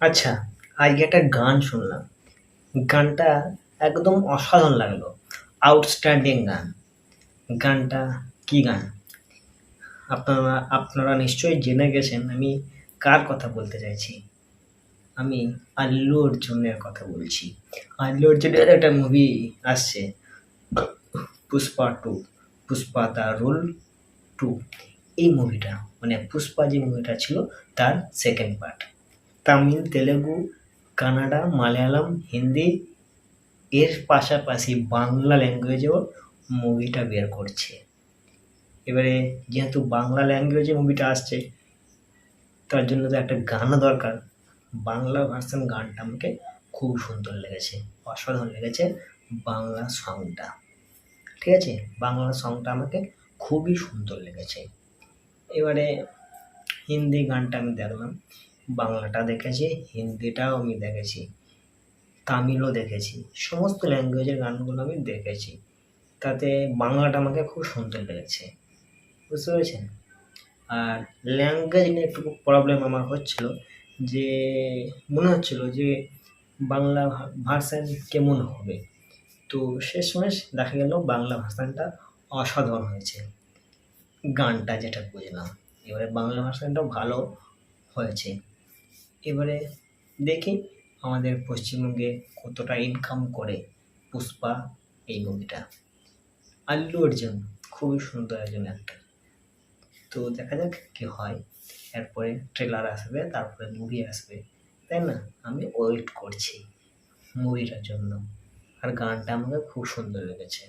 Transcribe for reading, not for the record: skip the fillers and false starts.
আচ্ছা, আজকে একটা গান শুনলাম। গানটা একদম অসাধারণ লাগলো। আউটস্ট্যান্ডিং গান। গানটা কি গান? আপনারা নিশ্চয়ই জেনে গেছেন আমি কার কথা বলতে চাইছি। আমি আল্লু অর্জুনের কথা বলছি। আল্লু অর্জুনের একটা মুভি আসছে, Pushpa two, Pushpa the rule two. এই মুভিটা মানে পুষ্পা যে মুভিটা ছিল তার সেকেন্ড পার্ট। তামিল, তেলেগু, কানাডা, মালায়ালাম, হিন্দি এর পাশাপাশি বাংলা ল্যাঙ্গুয়েজেও মুভিটা বের করছে। এবারে যেহেতু বাংলা ল্যাঙ্গুয়েজে মুভিটা আসছে, তার জন্য তো একটা গানও দরকার। বাংলা ভার্সন গানটা আমাকে খুব সুন্দর লেগেছে, অসাধারণ লেগেছে বাংলা সংটা। ঠিক আছে? বাংলা সংটা আমাকে খুবই সুন্দর লেগেছে। এবারে হিন্দি গানটা আমি দেখলাম, বাংলাটা দেখেছি, হিন্দিটাও আমি দেখেছি, তামিলও দেখেছি। সমস্ত ল্যাঙ্গুয়েজের গানগুলো আমি দেখেছি। তাতে বাংলাটা আমাকে খুব সুন্দর লেগেছে। বুঝতে পেরেছেন? আর ল্যাঙ্গুয়েজ নিয়ে একটু প্রবলেম আমার হচ্ছিল, যে মনে হচ্ছিল যে বাংলা ভার্সান কেমন হবে। তো শেষমেশ দেখা গেল বাংলা ভার্সানটা অসাধারণ হয়েছে। গানটা যেটা বুঝলাম, এবারে বাংলা ভার্সানটাও ভালো হয়েছে। এবারে দেখি আমাদের পশ্চিমবঙ্গে কতটা ইনকাম করে পুষ্পা এই মুভিটা। আল্লু অর্জুন খুবই সুন্দর একজন অ্যাক্টর। তো দেখা যাক কি হয়। এরপরে ট্রেলার আসবে, তারপরে মুভি আসবে, তাই না? আমি ওয়েট করছি মুভিটার জন্য। আর গানটা আমাকে খুব সুন্দর লেগেছে।